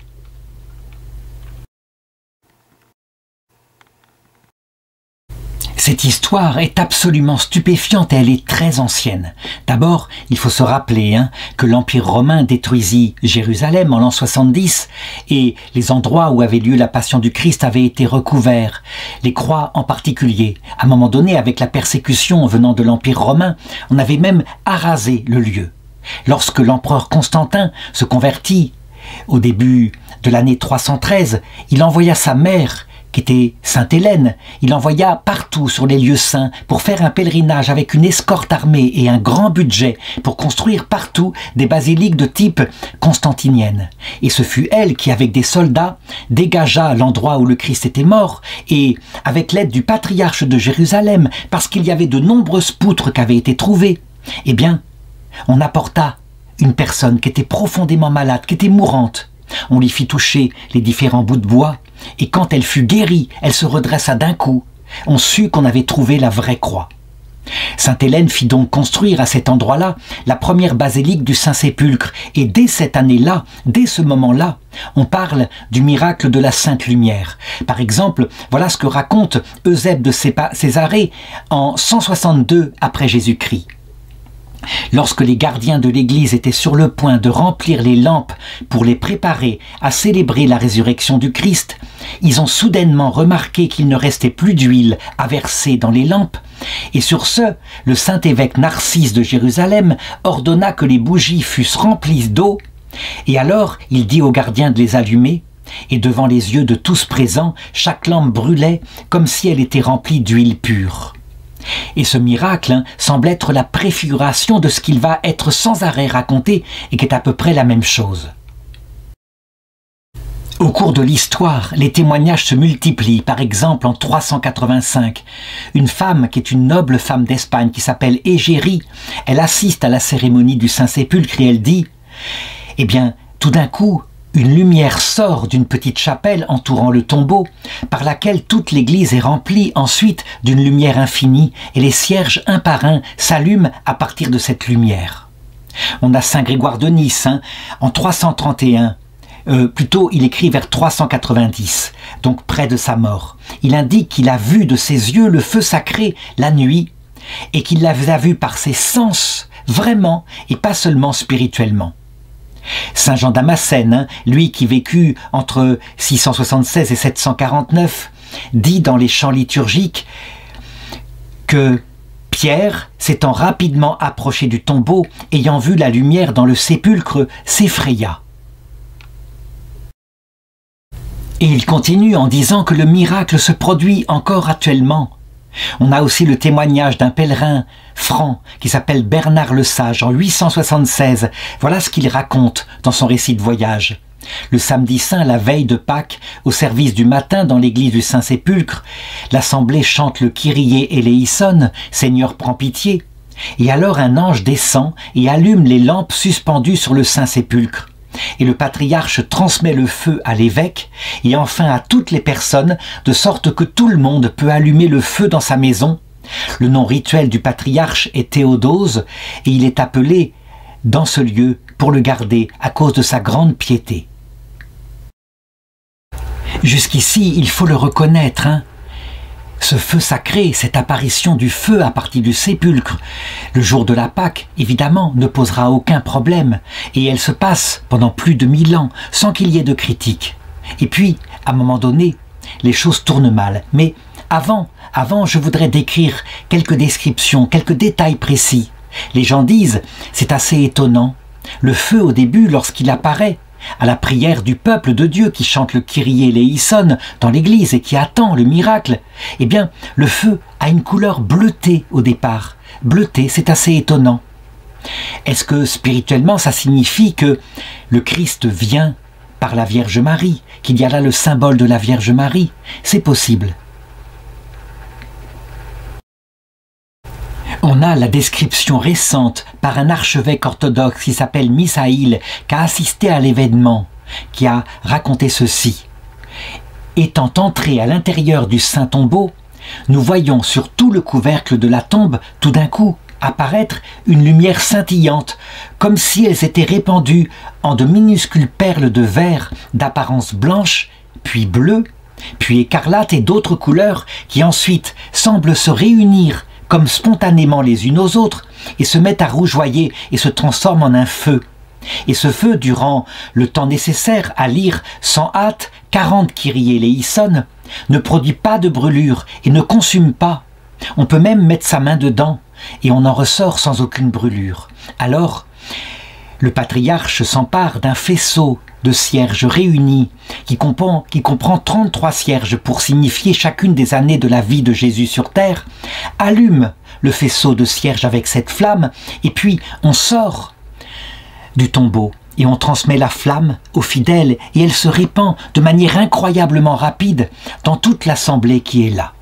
Speaker 1: Cette histoire est absolument stupéfiante et elle est très ancienne. D'abord, il faut se rappeler que l'Empire romain détruisit Jérusalem en l'an 70 et les endroits où avait lieu la Passion du Christ avaient été recouverts. Les croix en particulier. À un moment donné, avec la persécution venant de l'Empire romain, on avait même arasé le lieu. Lorsque l'empereur Constantin se convertit au début de l'année 313, il envoya sa mère qui était Sainte Hélène, il envoya partout sur les lieux saints pour faire un pèlerinage avec une escorte armée et un grand budget pour construire partout des basiliques de type constantinienne. Et ce fut elle qui, avec des soldats, dégagea l'endroit où le Christ était mort et, avec l'aide du patriarche de Jérusalem, parce qu'il y avait de nombreuses poutres qui avaient été trouvées, eh bien, on apporta une personne qui était profondément malade, qui était mourante. On lui fit toucher les différents bouts de bois, et quand elle fut guérie, elle se redressa d'un coup. On sut qu'on avait trouvé la vraie croix. Sainte Hélène fit donc construire à cet endroit-là la première basilique du Saint-Sépulcre. Et dès cette année-là, dès ce moment-là, on parle du miracle de la Sainte Lumière. Par exemple, voilà ce que raconte Eusèbe de Césarée en 162 après Jésus-Christ. Lorsque les gardiens de l'église étaient sur le point de remplir les lampes pour les préparer à célébrer la résurrection du Christ, ils ont soudainement remarqué qu'il ne restait plus d'huile à verser dans les lampes, et sur ce, le saint évêque Narcisse de Jérusalem ordonna que les bougies fussent remplies d'eau, et alors il dit aux gardiens de les allumer, et devant les yeux de tous présents, chaque lampe brûlait comme si elle était remplie d'huile pure. Et ce miracle semble être la préfiguration de ce qu'il va être sans arrêt raconté et qui est à peu près la même chose. Au cours de l'histoire, les témoignages se multiplient. Par exemple, en 385, une femme qui est une noble femme d'Espagne qui s'appelle Égérie, elle assiste à la cérémonie du Saint-Sépulcre et elle dit « Eh bien, tout d'un coup, une lumière sort d'une petite chapelle entourant le tombeau, par laquelle toute l'église est remplie ensuite d'une lumière infinie, et les cierges un par un s'allument à partir de cette lumière. » On a Saint Grégoire de Nice, en 331, plutôt il écrit vers 390, donc près de sa mort. Il indique qu'il a vu de ses yeux le feu sacré la nuit, et qu'il l'a vu par ses sens, vraiment, et pas seulement spirituellement. Saint Jean Damascène, lui qui vécut entre 676 et 749, dit dans les chants liturgiques que Pierre, s'étant rapidement approché du tombeau, ayant vu la lumière dans le sépulcre, s'effraya. Et il continue en disant que le miracle se produit encore actuellement. On a aussi le témoignage d'un pèlerin franc qui s'appelle Bernard le Sage en 876. Voilà ce qu'il raconte dans son récit de voyage. Le samedi saint, la veille de Pâques, au service du matin dans l'église du Saint-Sépulcre, l'assemblée chante le Kyrie eleison, Seigneur prends pitié. Et alors un ange descend et allume les lampes suspendues sur le Saint-Sépulcre. Et le patriarche transmet le feu à l'évêque et enfin à toutes les personnes, de sorte que tout le monde peut allumer le feu dans sa maison. Le nom rituel du patriarche est Théodose et il est appelé dans ce lieu pour le garder à cause de sa grande piété. Jusqu'ici, il faut le reconnaître, ce feu sacré, cette apparition du feu à partir du sépulcre, le jour de la Pâque, évidemment, ne posera aucun problème, et elle se passe pendant plus de 1000 ans, sans qu'il y ait de critique. Et puis, à un moment donné, les choses tournent mal. Mais avant, je voudrais décrire quelques descriptions, quelques détails précis. Les gens disent, c'est assez étonnant, le feu au début, lorsqu'il apparaît, à la prière du peuple de Dieu qui chante le Kyrie eleison dans l'église et qui attend le miracle, eh bien, le feu a une couleur bleutée au départ. Bleutée, c'est assez étonnant. Est-ce que spirituellement, ça signifie que le Christ vient par la Vierge Marie, qu'il y a là le symbole de la Vierge Marie? C'est possible. On a la description récente par un archevêque orthodoxe qui s'appelle Misaïl, qui a assisté à l'événement, qui a raconté ceci. Étant entré à l'intérieur du saint tombeau, nous voyons sur tout le couvercle de la tombe, tout d'un coup, apparaître une lumière scintillante, comme si elles étaient répandues en de minuscules perles de verre d'apparence blanche, puis bleue, puis écarlate et d'autres couleurs qui ensuite semblent se réunir comme spontanément les unes aux autres, et se mettent à rougeoyer et se transforment en un feu. Et ce feu, durant le temps nécessaire à lire sans hâte 40 Kyrie eleison, ne produit pas de brûlure et ne consume pas. On peut même mettre sa main dedans, et on en ressort sans aucune brûlure. Alors, le patriarche s'empare d'un faisceau de cierges réunis, qui comprend 33 cierges pour signifier chacune des années de la vie de Jésus sur terre, allume le faisceau de cierges avec cette flamme, et puis on sort du tombeau, et on transmet la flamme aux fidèles, et elle se répand de manière incroyablement rapide dans toute l'assemblée qui est là.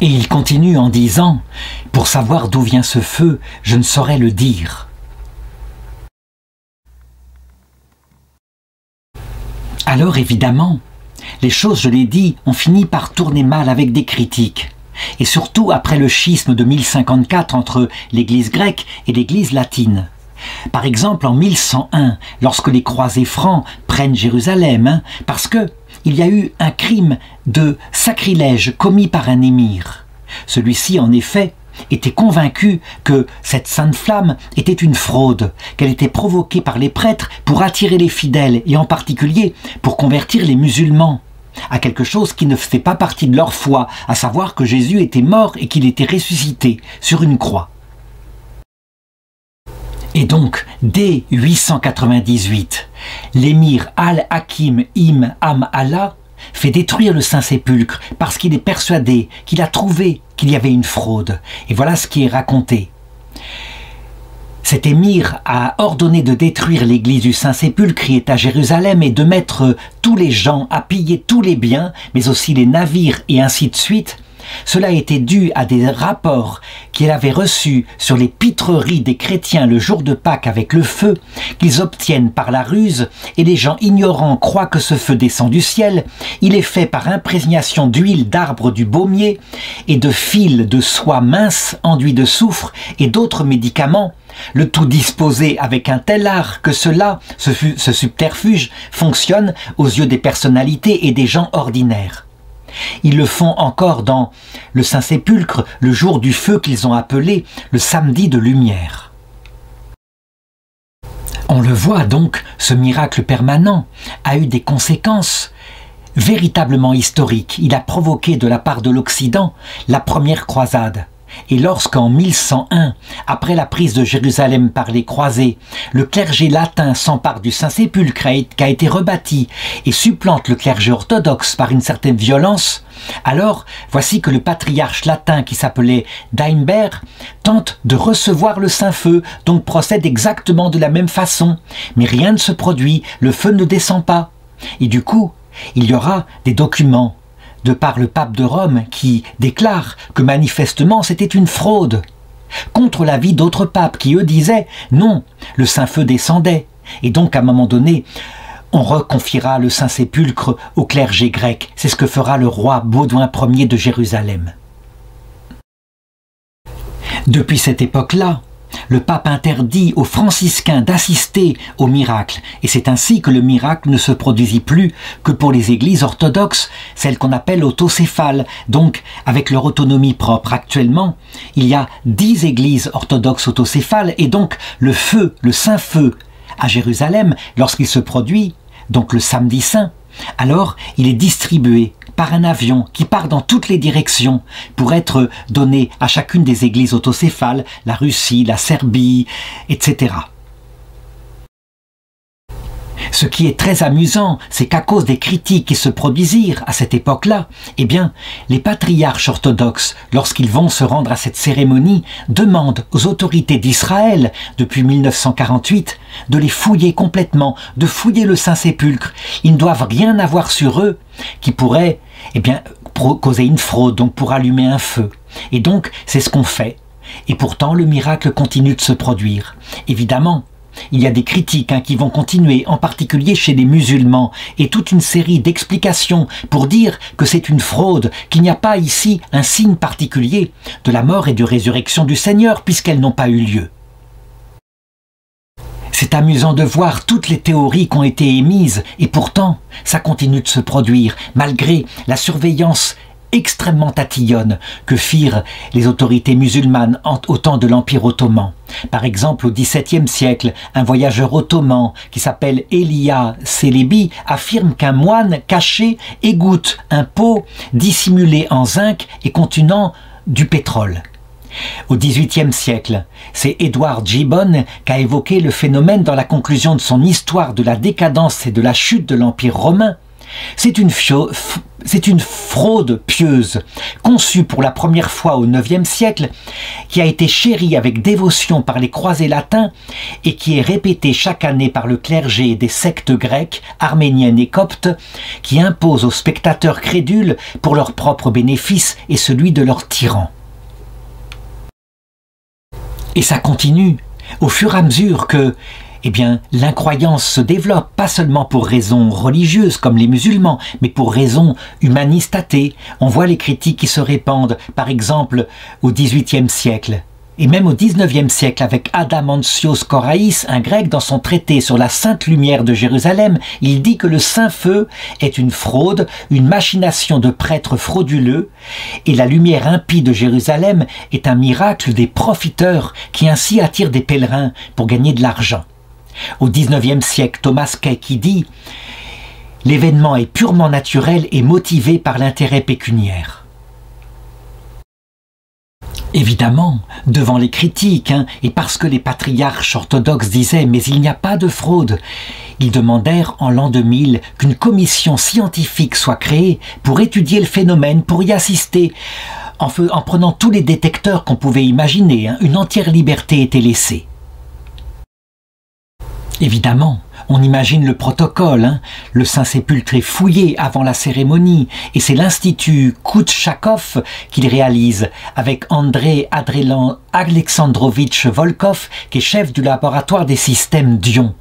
Speaker 1: Et il continue en disant « Pour savoir d'où vient ce feu, je ne saurais le dire. » Alors évidemment, les choses, je l'ai dit, ont fini par tourner mal avec des critiques. Et surtout après le schisme de 1054 entre l'Église grecque et l'Église latine. Par exemple en 1101, lorsque les croisés francs prennent Jérusalem, parce que il y a eu un crime de sacrilège commis par un émir. Celui-ci, en effet, était convaincu que cette sainte flamme était une fraude, qu'elle était provoquée par les prêtres pour attirer les fidèles et en particulier pour convertir les musulmans à quelque chose qui ne fait pas partie de leur foi, à savoir que Jésus était mort et qu'il était ressuscité sur une croix. Et donc, dès 898, l'émir Al-Hakim Ibn Am-Allah fait détruire le Saint-Sépulcre parce qu'il est persuadé qu'il a trouvé qu'il y avait une fraude. Et voilà ce qui est raconté. Cet émir a ordonné de détruire l'église du Saint-Sépulcre qui est à Jérusalem et de mettre tous les gens à piller tous les biens, mais aussi les navires et ainsi de suite. Cela était dû à des rapports qu'il avait reçus sur les pitreries des chrétiens le jour de Pâques avec le feu, qu'ils obtiennent par la ruse, et les gens ignorants croient que ce feu descend du ciel. Il est fait par imprégnation d'huile d'arbre du baumier et de fils de soie mince enduits de soufre et d'autres médicaments, le tout disposé avec un tel art que ce subterfuge fonctionne aux yeux des personnalités et des gens ordinaires. Ils le font encore dans le Saint-Sépulcre, le jour du feu qu'ils ont appelé le samedi de lumière. On le voit donc, ce miracle permanent a eu des conséquences véritablement historiques. Il a provoqué de la part de l'Occident la première croisade. Et lorsqu'en 1101, après la prise de Jérusalem par les croisés, le clergé latin s'empare du Saint-Sépulcre qui a été rebâti et supplante le clergé orthodoxe par une certaine violence, alors voici que le patriarche latin qui s'appelait Daimbert tente de recevoir le Saint-Feu, donc procède exactement de la même façon. Mais rien ne se produit, le feu ne descend pas. Et du coup, il y aura des documents de par le pape de Rome qui déclare que manifestement c'était une fraude, contre l'avis d'autres papes qui eux disaient non, le Saint-Feu descendait, et donc à un moment donné, on reconfiera le Saint-Sépulcre au clergé grec. C'est ce que fera le roi Baudouin Ier de Jérusalem. Depuis cette époque-là, le pape interdit aux franciscains d'assister au miracle, et c'est ainsi que le miracle ne se produisit plus que pour les églises orthodoxes, celles qu'on appelle autocéphales, donc avec leur autonomie propre. Actuellement, il y a 10 églises orthodoxes autocéphales, et donc le feu, le Saint-Feu, à Jérusalem, lorsqu'il se produit, donc le samedi saint, alors il est distribué par un avion qui part dans toutes les directions pour être donné à chacune des églises autocéphales, la Russie, la Serbie, etc. Ce qui est très amusant, c'est qu'à cause des critiques qui se produisirent à cette époque-là, eh bien, les patriarches orthodoxes, lorsqu'ils vont se rendre à cette cérémonie, demandent aux autorités d'Israël, depuis 1948, de les fouiller complètement, de fouiller le Saint-Sépulcre. Ils ne doivent rien avoir sur eux qui pourrait, eh bien, causer une fraude, donc pour allumer un feu. Et donc, c'est ce qu'on fait. Et pourtant, le miracle continue de se produire. Évidemment, il y a des critiques qui vont continuer, en particulier chez les musulmans, et toute une série d'explications pour dire que c'est une fraude, qu'il n'y a pas ici un signe particulier de la mort et de résurrection du Seigneur, puisqu'elles n'ont pas eu lieu. C'est amusant de voir toutes les théories qui ont été émises, et pourtant, ça continue de se produire, malgré la surveillance extrêmement tatillonne que firent les autorités musulmanes au temps de l'Empire ottoman. Par exemple, au XVIIe siècle, un voyageur ottoman qui s'appelle Elia Celebi affirme qu'un moine caché égoutte un pot dissimulé en zinc et contenant du pétrole. Au XVIIIe siècle, c'est Edward Gibbon qui a évoqué le phénomène dans la conclusion de son histoire de la décadence et de la chute de l'Empire romain. C'est une fraude pieuse, conçue pour la première fois au IXe siècle, qui a été chérie avec dévotion par les croisés latins et qui est répétée chaque année par le clergé des sectes grecques, arméniennes et coptes, qui imposent aux spectateurs crédules pour leur propre bénéfice et celui de leurs tyrans. Et ça continue, au fur et à mesure que eh bien, l'incroyance se développe, pas seulement pour raisons religieuses comme les musulmans, mais pour raisons humanistes athées. On voit les critiques qui se répandent, par exemple, au XVIIIe siècle. Et même au XIXe siècle, avec Adamantios Korais, un grec, dans son traité sur la sainte lumière de Jérusalem, il dit que le saint feu est une fraude, une machination de prêtres frauduleux, et la lumière impie de Jérusalem est un miracle des profiteurs qui ainsi attirent des pèlerins pour gagner de l'argent. Au XIXe siècle, Thomas Keck dit « L'événement est purement naturel et motivé par l'intérêt pécuniaire ». Évidemment, devant les critiques, et parce que les patriarches orthodoxes disaient « mais il n'y a pas de fraude », ils demandèrent en l'an 2000 qu'une commission scientifique soit créée pour étudier le phénomène, pour y assister, en prenant tous les détecteurs qu'on pouvait imaginer. Une entière liberté était laissée. Évidemment, on imagine le protocole, le Saint-Sépulcre est fouillé avant la cérémonie, et c'est l'Institut Koutchakov qui le réalise, avec André Alexandrovitch Volkov, qui est chef du laboratoire des systèmes d'ions.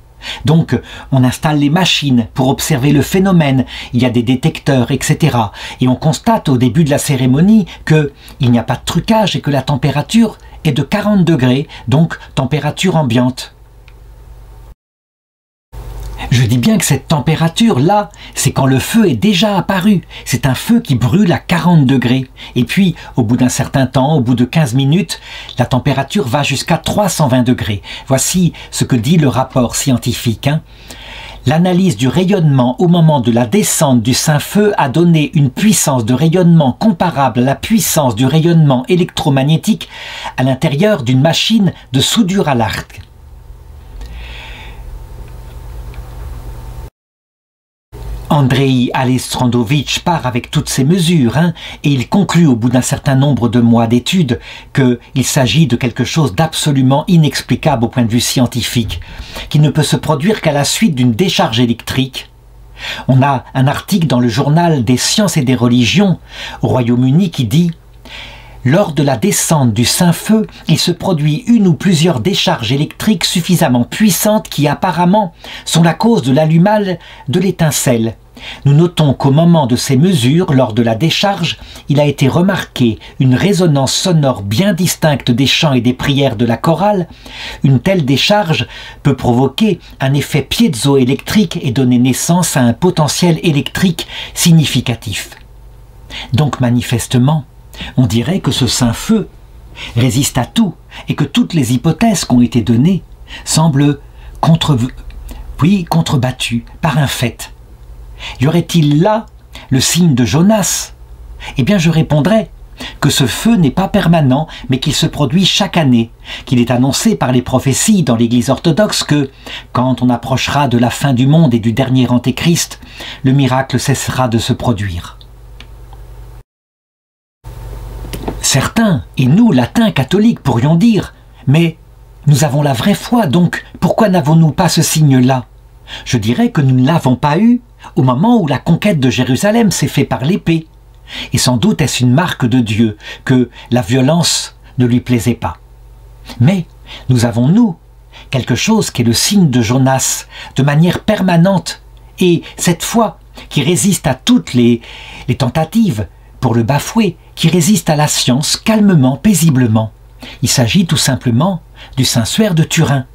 Speaker 1: Donc, on installe les machines pour observer le phénomène, il y a des détecteurs, etc. Et on constate au début de la cérémonie qu'il n'y a pas de trucage et que la température est de 40 degrés, donc température ambiante. Je dis bien que cette température-là, c'est quand le feu est déjà apparu. C'est un feu qui brûle à 40 degrés. Et puis, au bout d'un certain temps, au bout de 15 minutes, la température va jusqu'à 320 degrés. Voici ce que dit le rapport scientifique. L'analyse du rayonnement au moment de la descente du Saint-Feu a donné une puissance de rayonnement comparable à la puissance du rayonnement électromagnétique à l'intérieur d'une machine de soudure à l'arc. Andrei Alexandrovitch part avec toutes ces mesures et il conclut au bout d'un certain nombre de mois d'études qu'il s'agit de quelque chose d'absolument inexplicable au point de vue scientifique, qui ne peut se produire qu'à la suite d'une décharge électrique. On a un article dans le journal des sciences et des religions au Royaume-Uni qui dit « Lors de la descente du Saint-Feu, il se produit une ou plusieurs décharges électriques suffisamment puissantes qui apparemment sont la cause de l'allumage de l'étincelle. Nous notons qu'au moment de ces mesures, lors de la décharge, il a été remarqué une résonance sonore bien distincte des chants et des prières de la chorale. Une telle décharge peut provoquer un effet piézoélectrique et donner naissance à un potentiel électrique significatif. » Donc manifestement, on dirait que ce Saint-Feu résiste à tout et que toutes les hypothèses qui ont été données semblent contrebattues par un fait. Y aurait-il là le signe de Jonas? Eh bien je répondrais que ce feu n'est pas permanent mais qu'il se produit chaque année, qu'il est annoncé par les prophéties dans l'Église orthodoxe que, quand on approchera de la fin du monde et du dernier Antéchrist, le miracle cessera de se produire. Certains, et nous, latins catholiques, pourrions dire « Mais nous avons la vraie foi, donc pourquoi n'avons-nous pas ce signe-là » Je dirais que nous ne l'avons pas eu au moment où la conquête de Jérusalem s'est faite par l'épée. Et sans doute est-ce une marque de Dieu que la violence ne lui plaisait pas. Mais nous avons, nous, quelque chose qui est le signe de Jonas, de manière permanente, et cette foi qui résiste à toutes les tentatives pour le bafouer, qui résiste à la science calmement, paisiblement. Il s'agit tout simplement du Saint-Suaire de Turin.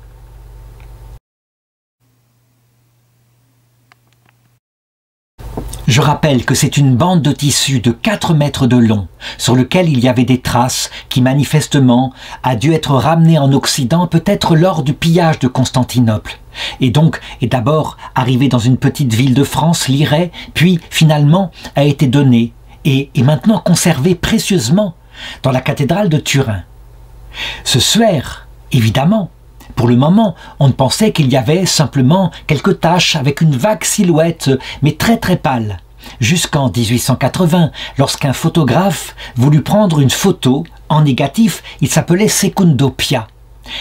Speaker 1: Je rappelle que c'est une bande de tissu de 4 mètres de long, sur lequel il y avait des traces qui manifestement a dû être ramenées en Occident peut-être lors du pillage de Constantinople, et donc est d'abord arrivé dans une petite ville de France, Liray, puis finalement a été donné et est maintenant conservé précieusement dans la cathédrale de Turin. Ce suaire, évidemment, pour le moment, on ne pensait qu'il y avait simplement quelques taches avec une vague silhouette, mais très très pâle. Jusqu'en 1880, lorsqu'un photographe voulut prendre une photo en négatif, il s'appelait Secundo Pia.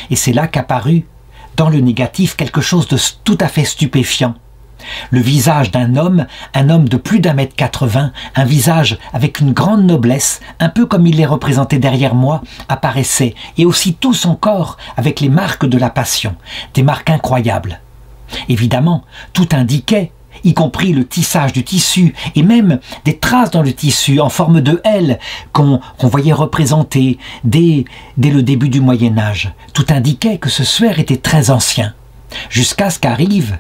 Speaker 1: Et c'est là qu'apparut, dans le négatif, quelque chose de tout à fait stupéfiant. Le visage d'un homme, un homme de plus d'1,80 m, un visage avec une grande noblesse, un peu comme il est représenté derrière moi, apparaissait, et aussi tout son corps avec les marques de la passion, des marques incroyables. Évidemment, tout indiquait, y compris le tissage du tissu, et même des traces dans le tissu en forme de L qu'on voyait représenter dès le début du Moyen-Âge. Tout indiquait que ce suaire était très ancien, jusqu'à ce qu'arrive,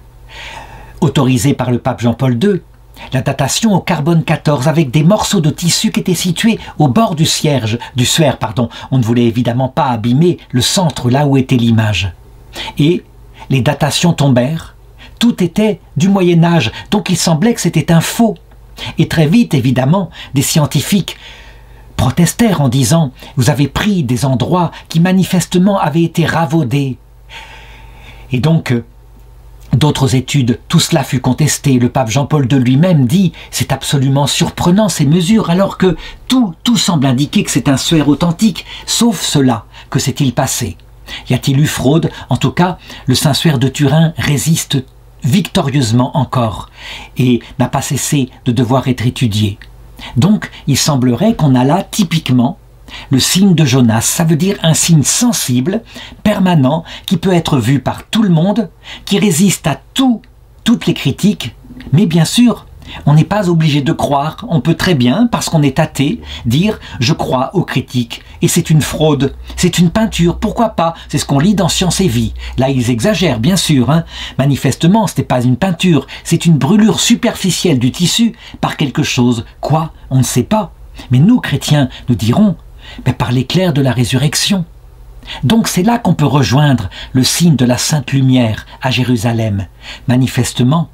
Speaker 1: autorisé par le pape Jean-Paul II, la datation au carbone 14 avec des morceaux de tissu qui étaient situés au bord du suaire. On ne voulait évidemment pas abîmer le centre là où était l'image. Et les datations tombèrent, tout était du Moyen-Âge, donc il semblait que c'était un faux. Et très vite, évidemment, des scientifiques protestèrent en disant « Vous avez pris des endroits qui manifestement avaient été ravaudés. » Et donc, d'autres études, tout cela fut contesté. Le pape Jean-Paul II lui-même dit « C'est absolument surprenant ces mesures, alors que tout semble indiquer que c'est un suaire authentique, sauf cela. Que s'est-il passé? Y a-t-il eu fraude? En tout cas, le Saint-Suaire de Turin résiste victorieusement encore et n'a pas cessé de devoir être étudié. Donc, il semblerait qu'on a là typiquement le signe de Jonas. Ça veut dire un signe sensible, permanent, qui peut être vu par tout le monde, qui résiste à toutes les critiques, mais bien sûr, on n'est pas obligé de croire. On peut très bien, parce qu'on est athée, dire « je crois aux critiques » et c'est une fraude, c'est une peinture, pourquoi pas? C'est ce qu'on lit dans Science et Vie. Là, ils exagèrent, bien sûr. Manifestement, ce n'est pas une peinture, c'est une brûlure superficielle du tissu par quelque chose. Quoi? On ne sait pas. Mais nous, chrétiens, nous dirons par l'éclair de la résurrection. Donc c'est là qu'on peut rejoindre le signe de la Sainte Lumière à Jérusalem. Manifestement,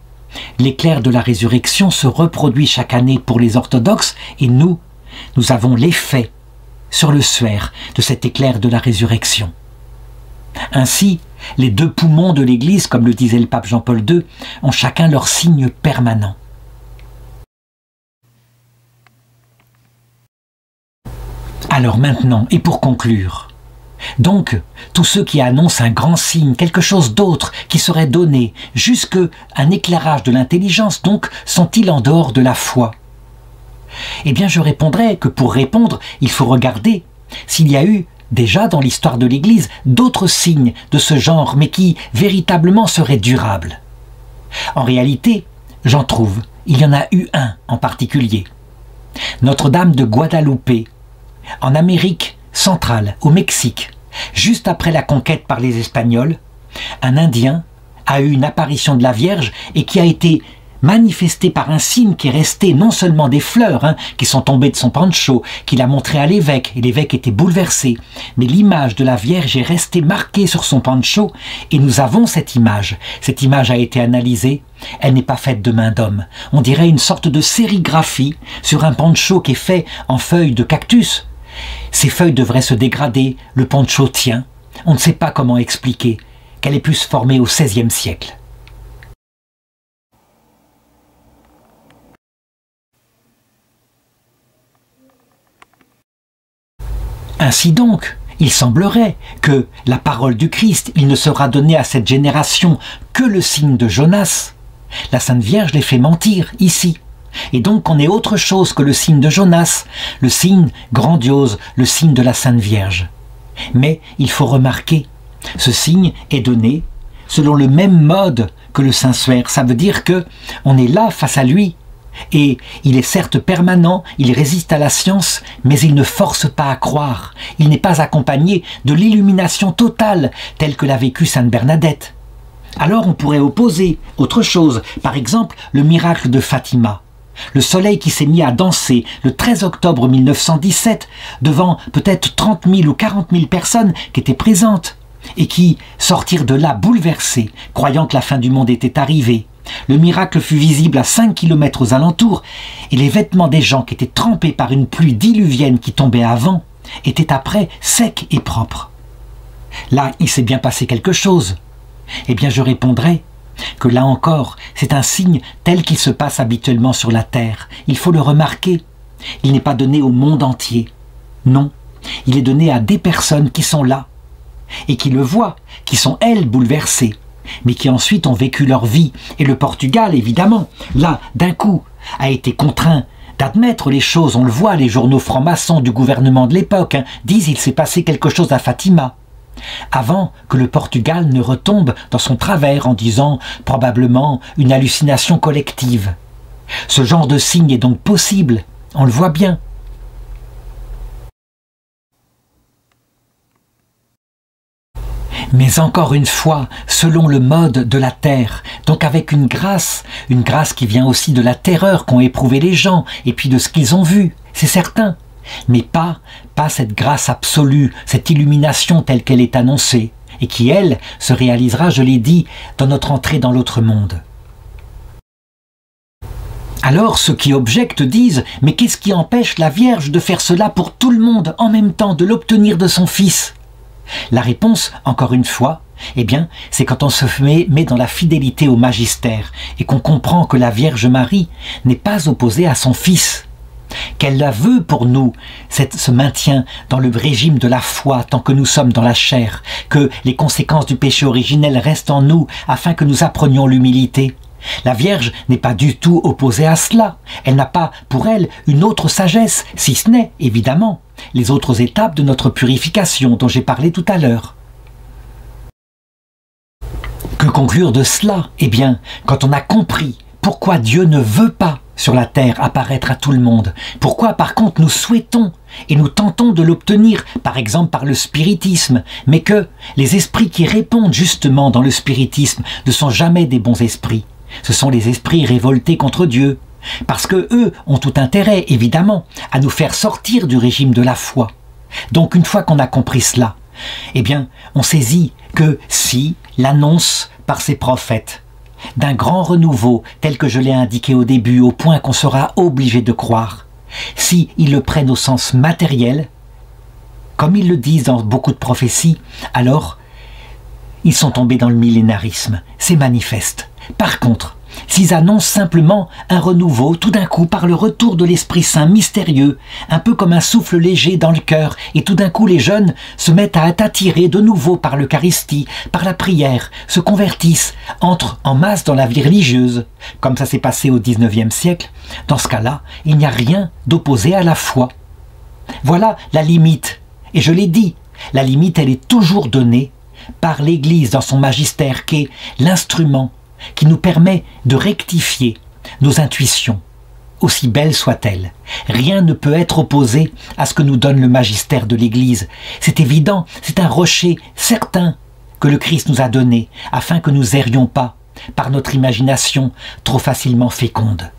Speaker 1: l'éclair de la résurrection se reproduit chaque année pour les orthodoxes et nous avons l'effet sur le suaire de cet éclair de la résurrection. Ainsi, les deux poumons de l'Église, comme le disait le pape Jean-Paul II, ont chacun leur signe permanent. Alors maintenant, et pour conclure, donc, tous ceux qui annoncent un grand signe, quelque chose d'autre qui serait donné, jusque un éclairage de l'intelligence, donc, sont-ils en dehors de la foi? Eh bien, je répondrai que pour répondre, il faut regarder s'il y a eu, déjà dans l'histoire de l'Église, d'autres signes de ce genre, mais qui, véritablement, seraient durables. En réalité, j'en trouve, il y en a eu un en particulier. Notre-Dame de Guadalupe, en Amérique centrale, au Mexique, juste après la conquête par les Espagnols, un Indien a eu une apparition de la Vierge et qui a été manifestée par un signe qui est resté, non seulement des fleurs qui sont tombées de son poncho, qu'il a montré à l'évêque, et l'évêque était bouleversé, mais l'image de la Vierge est restée marquée sur son poncho, et nous avons cette image. Cette image a été analysée, elle n'est pas faite de main d'homme. On dirait une sorte de sérigraphie sur un poncho qui est fait en feuilles de cactus. Ces feuilles devraient se dégrader, le poncho tient. On ne sait pas comment expliquer qu'elle ait pu se former au XVIe siècle. Ainsi donc, il semblerait que la parole du Christ, il ne sera donné à cette génération que le signe de Jonas. La Sainte Vierge les fait mentir ici. Et donc on est autre chose que le signe de Jonas, le signe grandiose, le signe de la Sainte Vierge. Mais il faut remarquer, ce signe est donné selon le même mode que le Saint-Suaire. Ça veut dire que on est là face à lui. Et il est certes permanent, il résiste à la science, mais il ne force pas à croire. Il n'est pas accompagné de l'illumination totale, telle que l'a vécue Sainte Bernadette. Alors on pourrait opposer autre chose, par exemple le miracle de Fatima. Le soleil qui s'est mis à danser le 13 octobre 1917 devant peut-être 30 000 ou 40 000 personnes qui étaient présentes et qui sortirent de là bouleversées, croyant que la fin du monde était arrivée. Le miracle fut visible à 5 km aux alentours et les vêtements des gens qui étaient trempés par une pluie diluvienne qui tombait avant étaient après secs et propres. Là, il s'est bien passé quelque chose. Eh bien, je répondrai que là encore, c'est un signe tel qu'il se passe habituellement sur la terre. Il faut le remarquer. Il n'est pas donné au monde entier. Non, il est donné à des personnes qui sont là et qui le voient, qui sont elles bouleversées. mais qui ensuite ont vécu leur vie. Et le Portugal, évidemment, là, d'un coup, a été contraint d'admettre les choses. On le voit, les journaux francs-maçons du gouvernement de l'époque disent il s'est passé quelque chose à Fatima. Avant que le Portugal ne retombe dans son travers en disant probablement une hallucination collective. Ce genre de signe est donc possible, on le voit bien. Mais encore une fois, selon le mode de la terre, donc avec une grâce qui vient aussi de la terreur qu'ont éprouvé les gens, et puis de ce qu'ils ont vu, c'est certain. Mais pas cette grâce absolue, cette illumination telle qu'elle est annoncée, et qui, elle, se réalisera, je l'ai dit, dans notre entrée dans l'autre monde. Alors ceux qui objectent disent « Mais qu'est-ce qui empêche la Vierge de faire cela pour tout le monde en même temps, de l'obtenir de son Fils ?» La réponse, encore une fois, eh bien, c'est quand on se met dans la fidélité au magistère et qu'on comprend que la Vierge Marie n'est pas opposée à son Fils, qu'elle la veut pour nous, ce maintien dans le régime de la foi tant que nous sommes dans la chair, que les conséquences du péché originel restent en nous afin que nous apprenions l'humilité. La Vierge n'est pas du tout opposée à cela. Elle n'a pas pour elle une autre sagesse, si ce n'est, évidemment, les autres étapes de notre purification dont j'ai parlé tout à l'heure. Que conclure de cela? Eh bien, quand on a compris pourquoi Dieu ne veut pas sur la terre apparaître à tout le monde, pourquoi par contre nous souhaitons et nous tentons de l'obtenir, par exemple par le spiritisme, mais que les esprits qui répondent justement dans le spiritisme ne sont jamais des bons esprits. Ce sont les esprits révoltés contre Dieu, parce que eux ont tout intérêt, évidemment, à nous faire sortir du régime de la foi. Donc une fois qu'on a compris cela, eh bien, on saisit que si l'annonce par ses prophètes d'un grand renouveau, tel que je l'ai indiqué au début, au point qu'on sera obligé de croire, si ils le prennent au sens matériel, comme ils le disent dans beaucoup de prophéties, alors ils sont tombés dans le millénarisme, c'est manifeste. Par contre, s'ils annoncent simplement un renouveau tout d'un coup par le retour de l'Esprit Saint mystérieux, un peu comme un souffle léger dans le cœur, et tout d'un coup les jeunes se mettent à être attirés de nouveau par l'Eucharistie, par la prière, se convertissent, entrent en masse dans la vie religieuse, comme ça s'est passé au XIXe siècle, dans ce cas-là, il n'y a rien d'opposé à la foi. Voilà la limite, et je l'ai dit, la limite elle est toujours donnée par l'Église dans son magistère qui est l'instrument qui nous permet de rectifier nos intuitions, aussi belles soient-elles. Rien ne peut être opposé à ce que nous donne le magistère de l'Église. C'est évident, c'est un rocher certain que le Christ nous a donné, afin que nous errions pas par notre imagination trop facilement féconde.